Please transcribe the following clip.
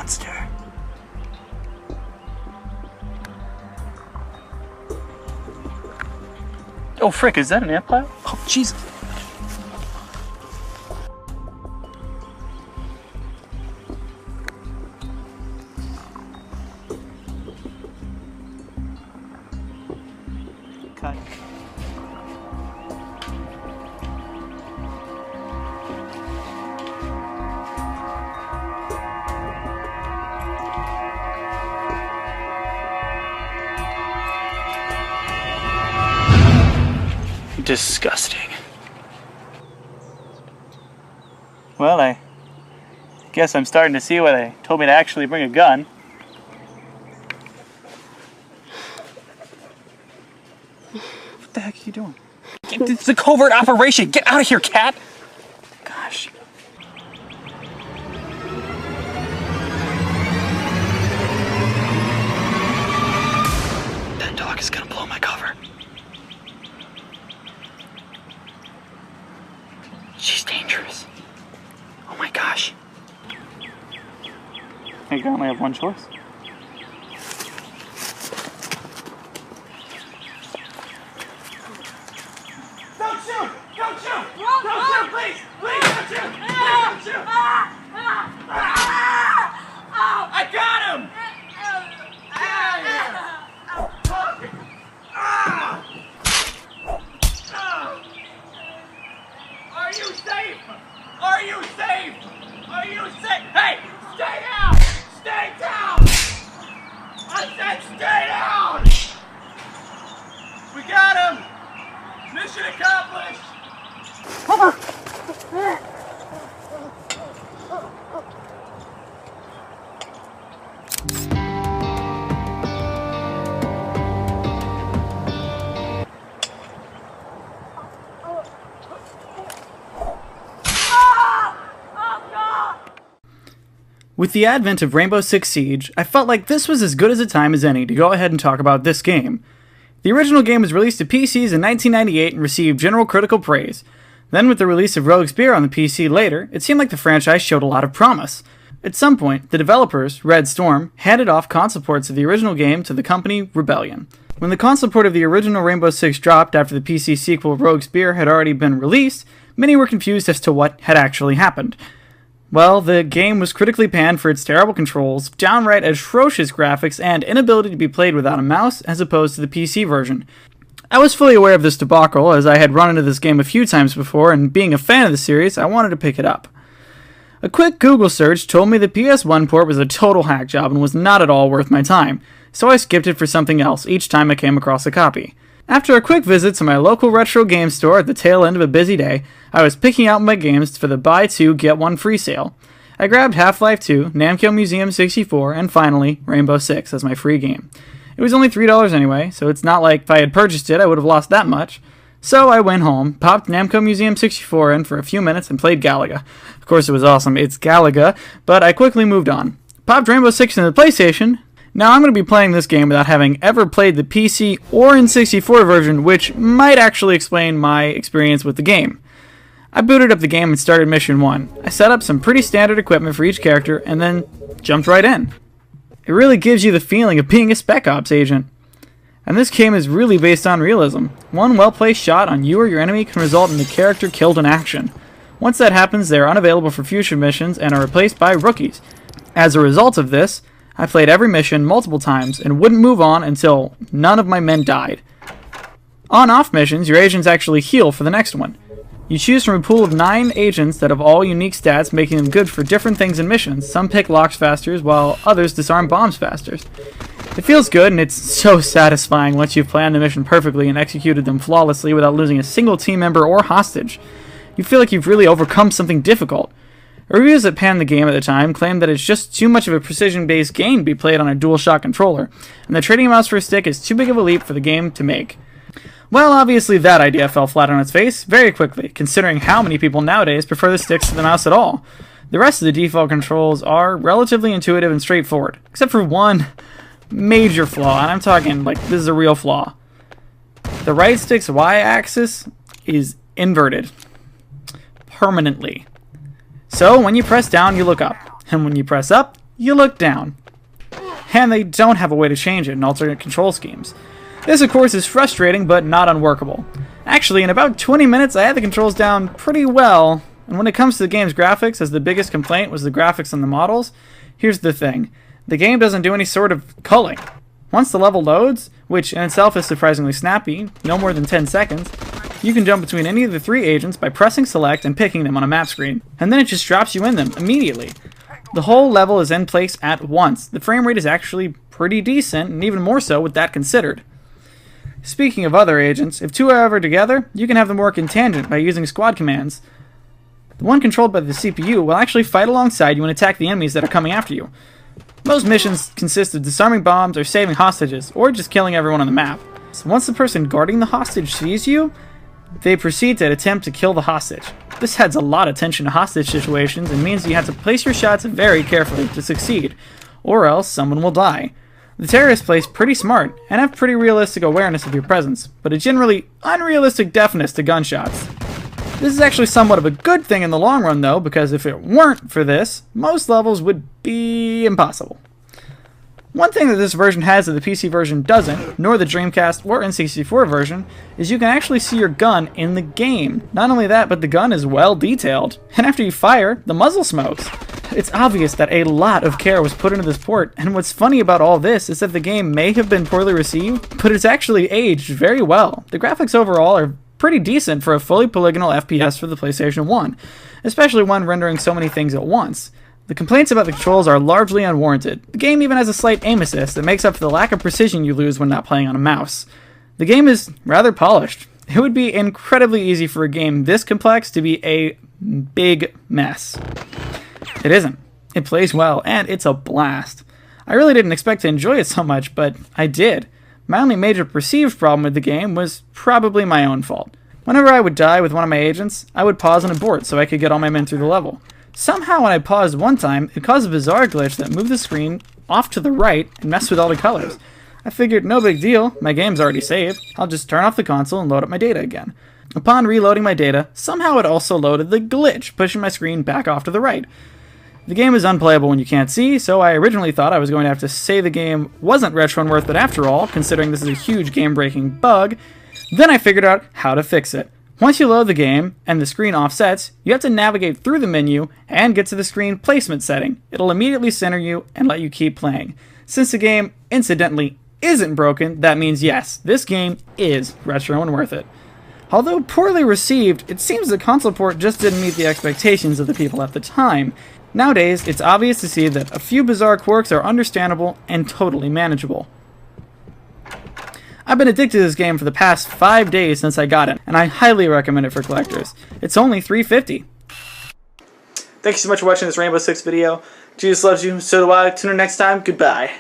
monster. Oh frick, is that an ant pile? Oh Jesus. Cut. Disgusting. Well, I guess I'm starting to see why they told me to actually bring a gun. What the heck are you doing? It's a covert operation! Get out of here, cat! Gosh. That dog is gonna blow my cover. She's dangerous. Oh my gosh. I think I only have one choice. Don't shoot! Don't shoot! Don't shoot, please! Please don't shoot! Please don't shoot! I got him! Are you safe? Are you safe? Are you safe? Hey! Stay down! Stay down! I said stay down! We got him! Mission accomplished! With the advent of Rainbow Six Siege, I felt like this was as good as a time as any to go ahead and talk about this game. The original game was released to PCs in 1998 and received general critical praise. Then with the release of Rogue Spear on the PC later, it seemed like the franchise showed a lot of promise. At some point, the developers, Red Storm, handed off console ports of the original game to the company Rebellion. When the console port of the original Rainbow Six dropped after the PC sequel Rogue Spear had already been released, many were confused as to what had actually happened. Well, the game was critically panned for its terrible controls, downright atrocious graphics, and inability to be played without a mouse as opposed to the PC version. I was fully aware of this debacle, as I had run into this game a few times before, and being a fan of the series, I wanted to pick it up. A quick Google search told me the PS1 port was a total hack job and was not at all worth my time, so I skipped it for something else each time I came across a copy. After a quick visit to my local retro game store at the tail end of a busy day, I was picking out my games for the buy two, get one free sale. I grabbed Half-Life 2, Namco Museum 64, and finally, Rainbow Six as my free game. It was only $3 anyway, so it's not like if I had purchased it I would have lost that much. So I went home, popped Namco Museum 64 in for a few minutes, and played Galaga. Of course it was awesome, it's Galaga, but I quickly moved on. Popped Rainbow Six into the PlayStation. Now I'm going to be playing this game without having ever played the PC or N64 version, which might actually explain my experience with the game. I booted up the game and started Mission 1. I set up some pretty standard equipment for each character and then jumped right in. It really gives you the feeling of being a Spec Ops agent. And this game is really based on realism. One well-placed shot on you or your enemy can result in the character killed in action. Once that happens, they are unavailable for future missions and are replaced by rookies. As a result of this, I played every mission multiple times and wouldn't move on until none of my men died. On-off missions, your agents actually heal for the next one. You choose from a pool of 9 agents that have all unique stats, making them good for different things in missions. Some pick locks faster, while others disarm bombs faster. It feels good, and it's so satisfying once you've planned the mission perfectly and executed them flawlessly without losing a single team member or hostage. You feel like you've really overcome something difficult. Reviews that panned the game at the time claimed that it's just too much of a precision-based game to be played on a DualShock controller, and the trading mouse for a stick is too big of a leap for the game to make. Well, obviously that idea fell flat on its face very quickly, considering how many people nowadays prefer the sticks to the mouse at all. The rest of the default controls are relatively intuitive and straightforward, except for one major flaw, and I'm talking, like, this is a real flaw. The right stick's Y-axis is inverted. Permanently. So, when you press down, you look up. And when you press up, you look down. And they don't have a way to change it in alternate control schemes. This, of course, is frustrating, but not unworkable. Actually, in about 20 minutes, I had the controls down pretty well, and when it comes to the game's graphics, as the biggest complaint was the graphics on the models, here's the thing. The game doesn't do any sort of culling. Once the level loads, which in itself is surprisingly snappy, no more than 10 seconds, you can jump between any of the 3 agents by pressing select and picking them on a map screen, and then it just drops you in them immediately. The whole level is in place at once. The frame rate is actually pretty decent, and even more so with that considered. Speaking of other agents, if 2 are ever together, you can have them work in tangent by using squad commands. The one controlled by the CPU will actually fight alongside you and attack the enemies that are coming after you. Most missions consist of disarming bombs or saving hostages, or just killing everyone on the map. So once the person guarding the hostage sees you, they proceed to attempt to kill the hostage. This adds a lot of tension to hostage situations and means you have to place your shots very carefully to succeed, or else someone will die. The terrorists play pretty smart and have pretty realistic awareness of your presence, but a generally unrealistic deafness to gunshots. This is actually somewhat of a good thing in the long run though, because if it weren't for this, most levels would be impossible. One thing that this version has that the PC version doesn't, nor the Dreamcast or N64 version, is you can actually see your gun in the game. Not only that, but the gun is well detailed, and after you fire, the muzzle smokes. It's obvious that a lot of care was put into this port, and what's funny about all this is that the game may have been poorly received, but it's actually aged very well. The graphics overall are pretty decent for a fully polygonal FPS for the PlayStation 1, especially one rendering so many things at once. The complaints about the controls are largely unwarranted. The game even has a slight aim assist that makes up for the lack of precision you lose when not playing on a mouse. The game is rather polished. It would be incredibly easy for a game this complex to be a big mess. It isn't. It plays well, and it's a blast. I really didn't expect to enjoy it so much, but I did. My only major perceived problem with the game was probably my own fault. Whenever I would die with one of my agents, I would pause and abort so I could get all my men through the level. Somehow when I paused one time, it caused a bizarre glitch that moved the screen off to the right and messed with all the colors. I figured no big deal, my game's already saved, I'll just turn off the console and load up my data again. Upon reloading my data, somehow it also loaded the glitch, pushing my screen back off to the right. The game is unplayable when you can't see, so I originally thought I was going to have to say the game wasn't retro and worth it after all, considering this is a huge game-breaking bug. Then I figured out how to fix it. Once you load the game, and the screen offsets, you have to navigate through the menu and get to the screen placement setting. It'll immediately center you and let you keep playing. Since the game, incidentally, isn't broken, that means yes, this game is retro and worth it. Although poorly received, it seems the console port just didn't meet the expectations of the people at the time. Nowadays, it's obvious to see that a few bizarre quirks are understandable and totally manageable. I've been addicted to this game for the past 5 days since I got it, and I highly recommend it for collectors. It's only $3.50. Thank you so much for watching this Rainbow Six video. Jesus loves you, so do I. Tune in next time. Goodbye.